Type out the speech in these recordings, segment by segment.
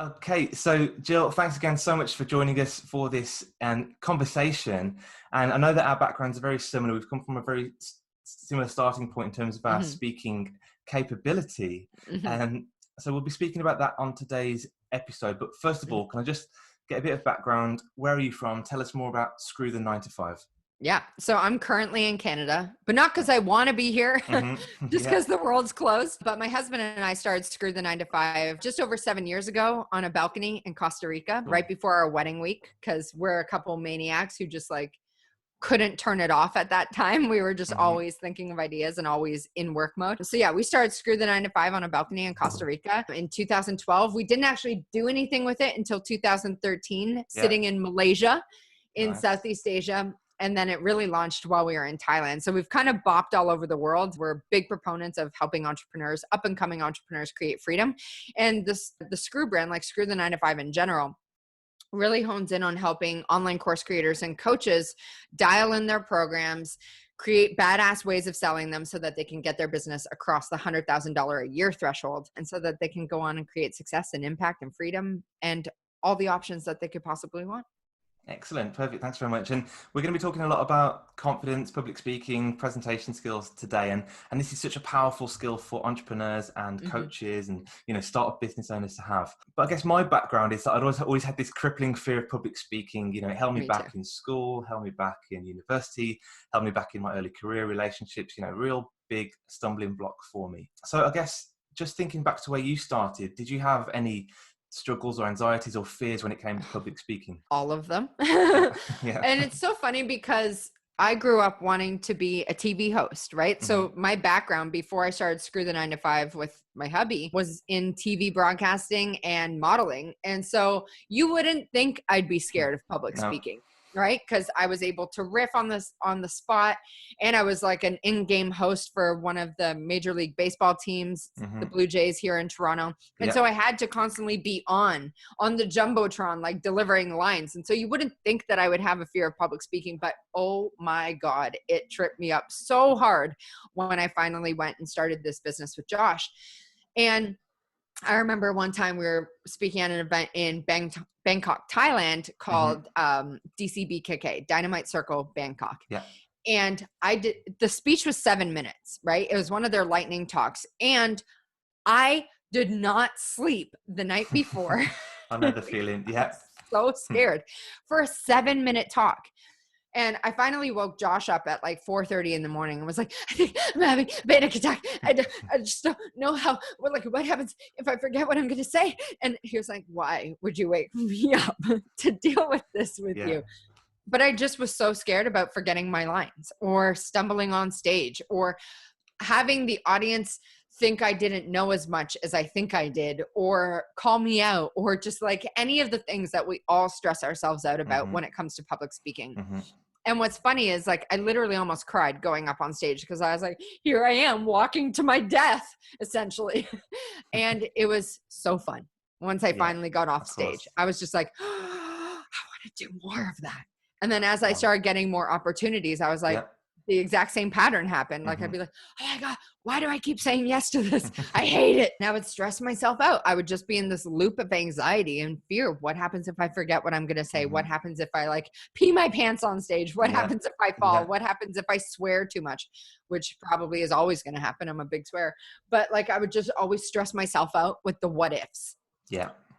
Okay, so Jill, thanks again so much for joining us for this conversation. And I know that our backgrounds are very similar. We've come from a very similar starting point in terms of our speaking capability. And so we'll be speaking about that on today's episode. But first of all, can I just get a bit of background? Where are you from? Tell us more about Screw the 9 to 5. Yeah. So I'm currently in Canada, but not because I want to be here, just because the world's closed. But my husband and I started Screw the 9 to 5 just over 7 years ago on a balcony in Costa Rica, right before our wedding week, because we're a couple maniacs who just like couldn't turn it off at that time. We were just always thinking of ideas and always in work mode. So yeah, we started Screw the 9 to 5 on a balcony in Costa Rica in 2012. We didn't actually do anything with it until 2013, sitting in Malaysia in Southeast Asia. And then it really launched while we were in Thailand. So we've kind of bopped all over the world. We're big proponents of helping entrepreneurs, up and coming entrepreneurs, create freedom. And the Screw brand, like Screw the 9 to 5 in general, really hones in on helping online course creators and coaches dial in their programs, create badass ways of selling them so that they can get their business across the $100,000 a year threshold, and so that they can go on and create success and impact and freedom and all the options that they could possibly want. Excellent. Perfect. Thanks very much. And we're going to be talking a lot about confidence, public speaking, presentation skills today. And this is such a powerful skill for entrepreneurs and coaches and, startup business owners to have. But I guess my background is that I'd always had this crippling fear of public speaking. It held me back in school, held me back in university, held me back in my early career relationships, real big stumbling block for me. So I guess just thinking back to where you started, did you have any struggles or anxieties or fears when it came to public speaking? All of them. And it's so funny because I grew up wanting to be a TV host, right? So my background before I started Screw the 9 to 5 with my hubby was in TV broadcasting and modeling. And so you wouldn't think I'd be scared of public speaking. Right? Because I was able to riff on the spot, and I was like an in-game host for one of the Major League Baseball teams, the Blue Jays here in Toronto. And so I had to constantly be on the Jumbotron, like delivering lines. And so you wouldn't think that I would have a fear of public speaking, but oh my God, it tripped me up so hard when I finally went and started this business with Josh. And I remember one time we were speaking at an event in Bangkok, Thailand called DCBKK, Dynamite Circle Bangkok. Yeah. And the speech was 7 minutes, right? It was one of their lightning talks. And I did not sleep the night before. I know the feeling. Yeah. So scared for a 7-minute talk. And I finally woke Josh up at like 4:30 in the morning and was like, I think I'm having a panic attack. I just don't know what happens if I forget what I'm going to say. And he was like, why would you wake me up to deal with this with you? But I just was so scared about forgetting my lines or stumbling on stage or having the audience think I didn't know as much as I think I did, or call me out, or just like any of the things that we all stress ourselves out about when it comes to public speaking. And what's funny is like, I literally almost cried going up on stage because I was like, here I am walking to my death, essentially. And it was so fun. Once I finally got off stage, I was just like, I want to do more of that. And then as I started getting more opportunities, I was like, the exact same pattern happened. Like I'd be like, oh my God, why do I keep saying yes to this? I hate it. And I would stress myself out. I would just be in this loop of anxiety and fear. What happens if I forget what I'm going to say? What happens if I like pee my pants on stage? What happens if I fall? What happens if I swear too much? Which probably is always going to happen. I'm a big swearer. But like I would just always stress myself out with the what ifs.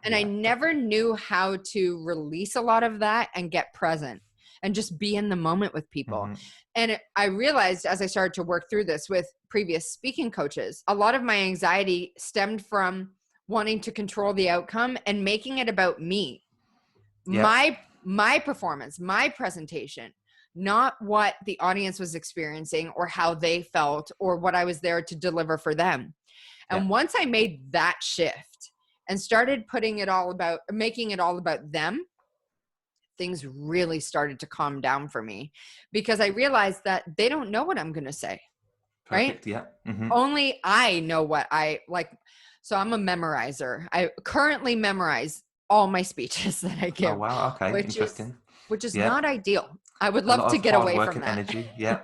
And I never knew how to release a lot of that and get present and just be in the moment with people. And I realized as I started to work through this with previous speaking coaches, a lot of my anxiety stemmed from wanting to control the outcome and making it about me, my performance, my presentation, not what the audience was experiencing or how they felt or what I was there to deliver for them. And once I made that shift and started making it all about them, things really started to calm down for me because I realized that they don't know what I'm going to say. Perfect, right? Only I know what I like. So I'm a memorizer. I currently memorize all my speeches that I give. Oh, wow. Okay. Interesting. Which is not ideal. I would A love lot to of get hard away work from and that. energy. Yeah.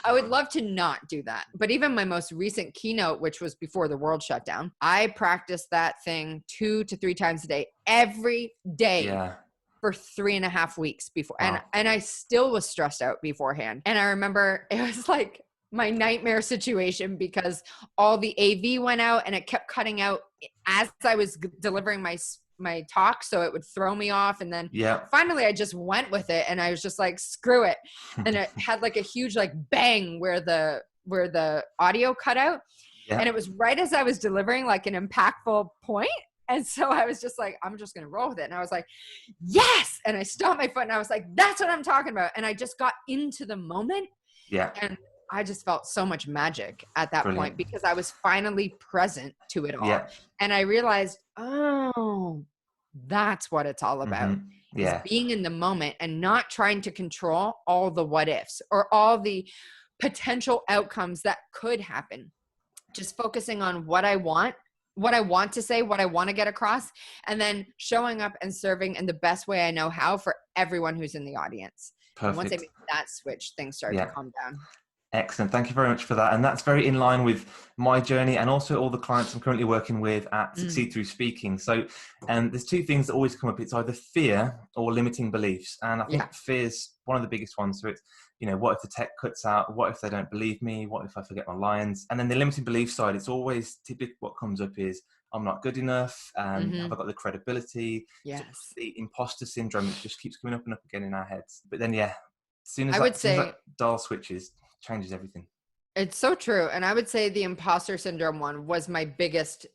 I would love to not do that. But even my most recent keynote, which was before the world shut down, I practiced that thing 2 to 3 times a day, every day. Yeah. For 3.5 weeks before. Wow. And I still was stressed out beforehand. And I remember it was like my nightmare situation because all the AV went out and it kept cutting out as I was delivering my talk. So it would throw me off. And then finally I just went with it and I was just like, screw it. And it had like a huge like bang where the audio cut out. Yeah. And it was right as I was delivering like an impactful point. And so I was just like, I'm just going to roll with it. And I was like, yes. And I stomped my foot and I was like, that's what I'm talking about. And I just got into the moment. Yeah. And I just felt so much magic at that Brilliant. point because I was finally present to it all. Yeah. And I realized, oh, that's what it's all about. Mm-hmm. Yeah. Is being in the moment and not trying to control all the what ifs or all the potential outcomes that could happen. Just focusing on what I want to say, what I want to get across, and then showing up and serving in the best way I know how for everyone who's in the audience. Perfect. And once I made that switch, things started to calm down. Excellent. Thank you very much for that. And that's very in line with my journey and also all the clients I'm currently working with at Succeed Through Speaking. So there's two things that always come up. It's either fear or limiting beliefs. And I think fear is one of the biggest ones. So it's, what if the tech cuts out? What if they don't believe me? What if I forget my lines? And then the limiting belief side, it's always typically what comes up is I'm not good enough. Have I got the credibility? Yes. So the imposter syndrome, it just keeps coming up and up again in our heads. But then, as soon as I would say that dial switches, changes everything. It's so true. And I would say the imposter syndrome one was my biggest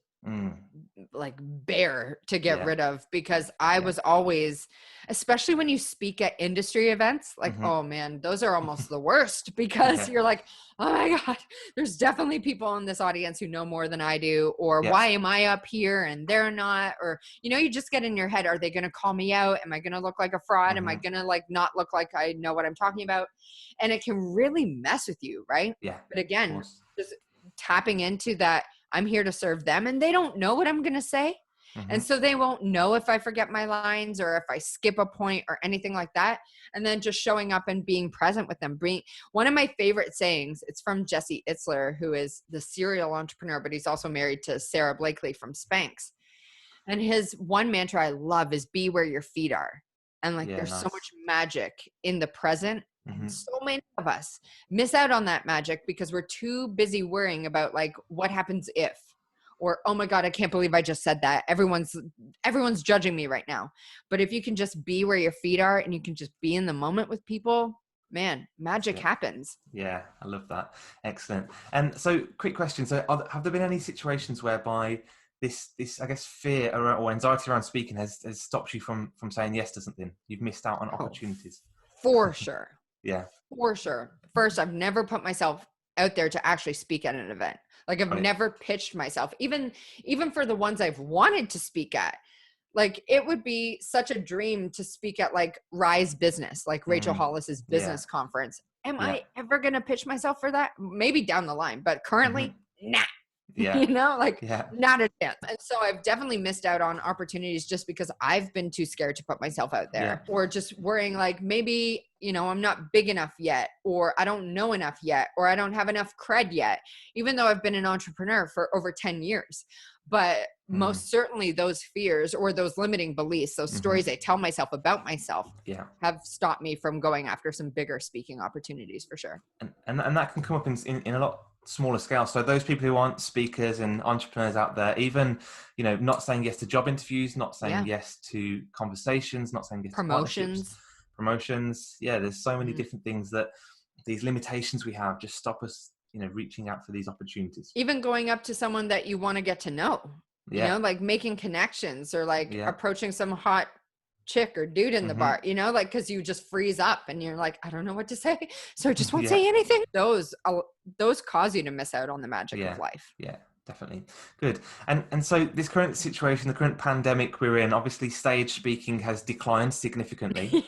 like bear to get rid of because I was always, especially when you speak at industry events, like, oh man, those are almost the worst because you're like, oh my God, there's definitely people in this audience who know more than I do, or why am I up here and they're not? Or, you just get in your head, are they going to call me out? Am I going to look like a fraud? Am I going to like not look like I know what I'm talking about? And it can really mess with you. Right. Yeah. But again, just tapping into that, I'm here to serve them and they don't know what I'm going to say. And so they won't know if I forget my lines or if I skip a point or anything like that. And then just showing up and being present with them. One of my favorite sayings, it's from Jesse Itzler, who is the serial entrepreneur, but he's also married to Sarah Blakely from Spanx. And his one mantra I love is be where your feet are. And like, there's so much magic in the present. So many of us miss out on that magic because we're too busy worrying about like what happens if, or, oh my God, I can't believe I just said that. Everyone's judging me right now. But if you can just be where your feet are and you can just be in the moment with people, man, magic happens. Yeah, I love that. Excellent. And so quick question. So have there been any situations whereby this I guess fear or anxiety around speaking has stopped you from saying yes to something? You've missed out on opportunities. For sure. Yeah. For sure. First, I've never put myself out there to actually speak at an event. Like I've never pitched myself, even for the ones I've wanted to speak at. Like it would be such a dream to speak at like Rise Business, like Rachel Hollis's business conference. Am I ever going to pitch myself for that? Maybe down the line, but currently, nah. Yeah. Not a chance. And so I've definitely missed out on opportunities just because I've been too scared to put myself out there or just worrying like maybe, I'm not big enough yet, or I don't know enough yet, or I don't have enough cred yet, even though I've been an entrepreneur for over 10 years. But most certainly those fears or those limiting beliefs, those stories I tell myself about myself have stopped me from going after some bigger speaking opportunities for sure. And that can come up in a lot smaller scale. So those people who aren't speakers and entrepreneurs out there, even, not saying yes to job interviews, not saying yes to conversations, not saying yes to promotions. Yeah, there's so many different things that these limitations we have just stop us, reaching out for these opportunities. Even going up to someone that you want to get to know, like making connections or like approaching some hot chick or dude in the bar, like, cause you just freeze up and you're like, I don't know what to say. So I just won't say anything. Those cause you to miss out on the magic of life. Yeah, definitely. Good. And so this current situation, the current pandemic we're in, obviously stage speaking has declined significantly.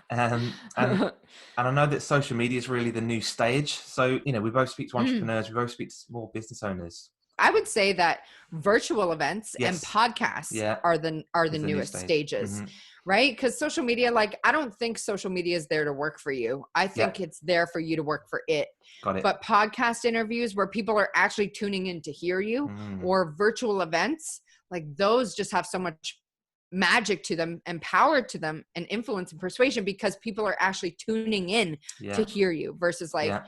And I know that social media is really the new stage. So, we both speak to entrepreneurs, we both speak to small business owners. I would say that virtual events and Yes. podcasts Yeah. are the Is the new newest stage. stages, right? Because social media, like, I don't think social media is there to work for you. I think it's there for you to work for it. Got it. But podcast interviews where people are actually tuning in to hear you, or virtual events, like those just have so much magic to them and power to them and influence and persuasion, because people are actually tuning in to hear you versus like,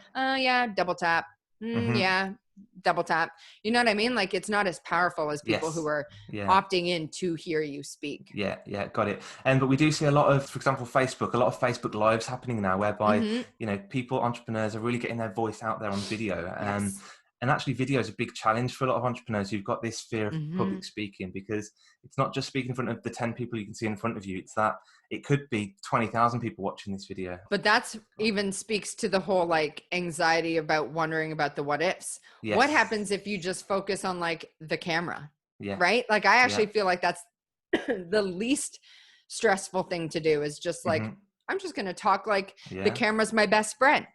double tap. Yeah, double tap. You know what I mean? Like, it's not as powerful as people who are opting in to hear you speak. Yeah, got it. But we do see a lot of, for example, Facebook, a lot of Facebook Lives happening now, whereby, you know, people, entrepreneurs are really getting their voice out there on video. And actually video is a big challenge for a lot of entrepreneurs who've got this fear of public speaking, because it's not just speaking in front of the 10 people you can see in front of you. It's that it could be 20,000 people watching this video. But that's even speaks to the whole like anxiety about wondering about the what ifs. What happens if you just focus on like the camera, right? Like, I actually feel like that's the least stressful thing to do, is just like, I'm just going to talk like the camera's my best friend,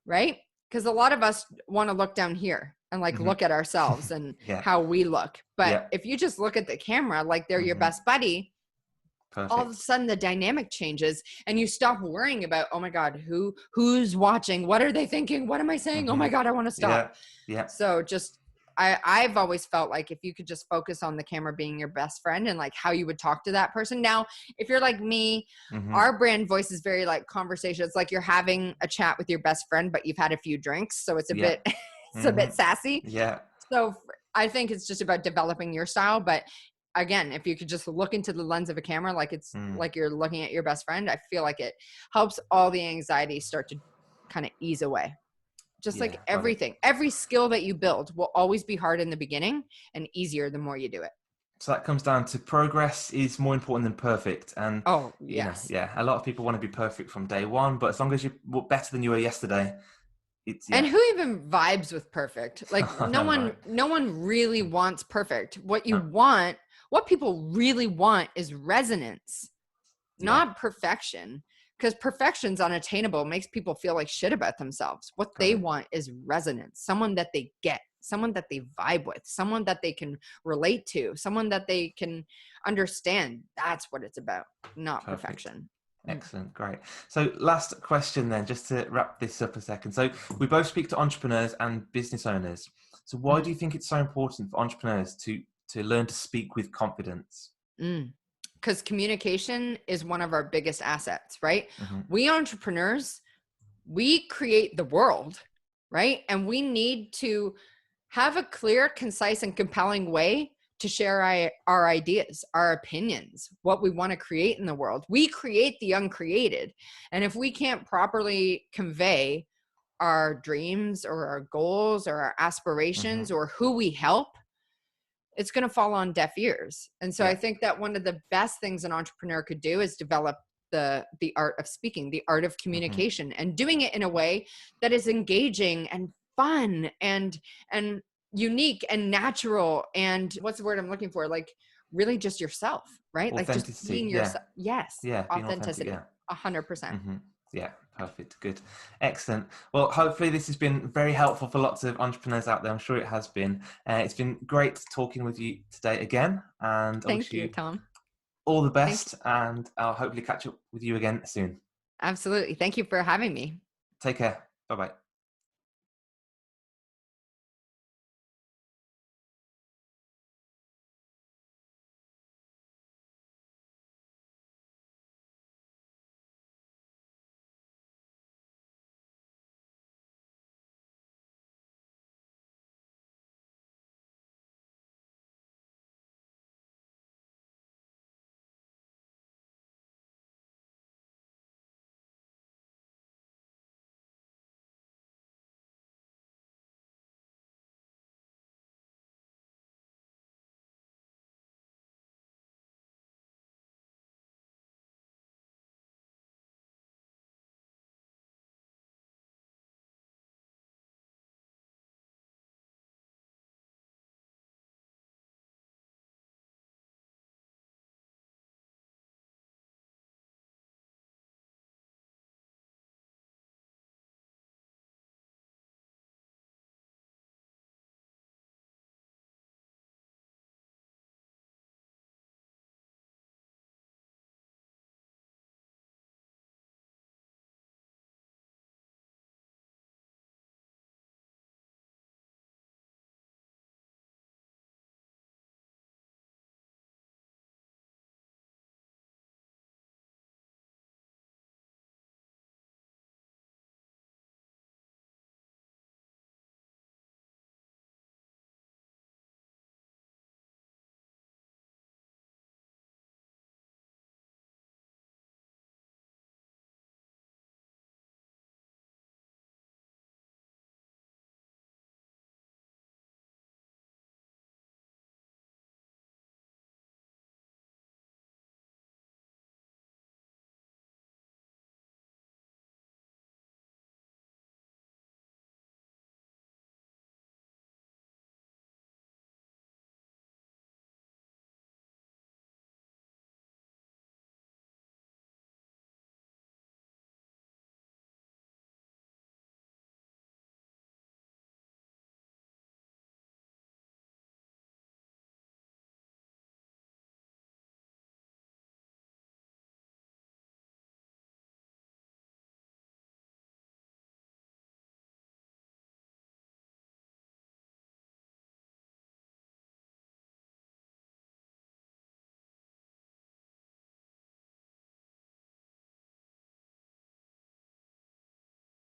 right? Because a lot of us want to look down here and like look at ourselves and how we look. But if you just look at the camera like they're your best buddy, all of a sudden the dynamic changes and you stop worrying about, oh my God, who's watching? What are they thinking? What am I saying? Oh my God, I want to stop. So just, I've always felt like if you could just focus on the camera being your best friend and like how you would talk to that person. Now, if you're like me, our brand voice is very like conversation. It's like you're having a chat with your best friend, but you've had a few drinks. So it's a bit, it's a bit sassy. So I think it's just about developing your style. But again, if you could just look into the lens of a camera, like it's like you're looking at your best friend, I feel like it helps all the anxiety start to kind of ease away. Just like everything, every skill that you build will always be hard in the beginning and easier the more you do it. So that comes down to progress is more important than perfect. And you know, a lot of people want to be perfect from day one, but as long as you're better than you were yesterday, it's And who even vibes with perfect? Like no one really wants perfect. What you want, what people really want is resonance, not perfection. Because perfection's unattainable, makes people feel like shit about themselves. What they want is resonance, someone that they get, someone that they vibe with, someone that they can relate to, someone that they can understand. That's what it's about, not perfection. Excellent. Great. So last question then, just to wrap this up a second. So we both speak to entrepreneurs and business owners. So why do you think it's so important for entrepreneurs to learn to speak with confidence? Because communication is one of our biggest assets, right? We entrepreneurs, we create the world, right? And we need to have a clear, concise, and compelling way to share our ideas, our opinions, what we want to create in the world. We create the uncreated. And if we can't properly convey our dreams or our goals or our aspirations or who we help, it's going to fall on deaf ears. And so I think that one of the best things an entrepreneur could do is develop the art of speaking, the art of communication, and doing it in a way that is engaging and fun and unique and natural. And what's the word I'm looking for? Like really just yourself, right? Like just being yourself. Yes. Authenticity. 100%. Yeah, perfect. Good. Excellent. Well, hopefully this has been very helpful for lots of entrepreneurs out there. I'm sure it has been. It's been great talking with you today again. And thank you, Tom. All the best. And I'll hopefully catch up with you again soon. Absolutely. Thank you for having me. Take care. Bye-bye.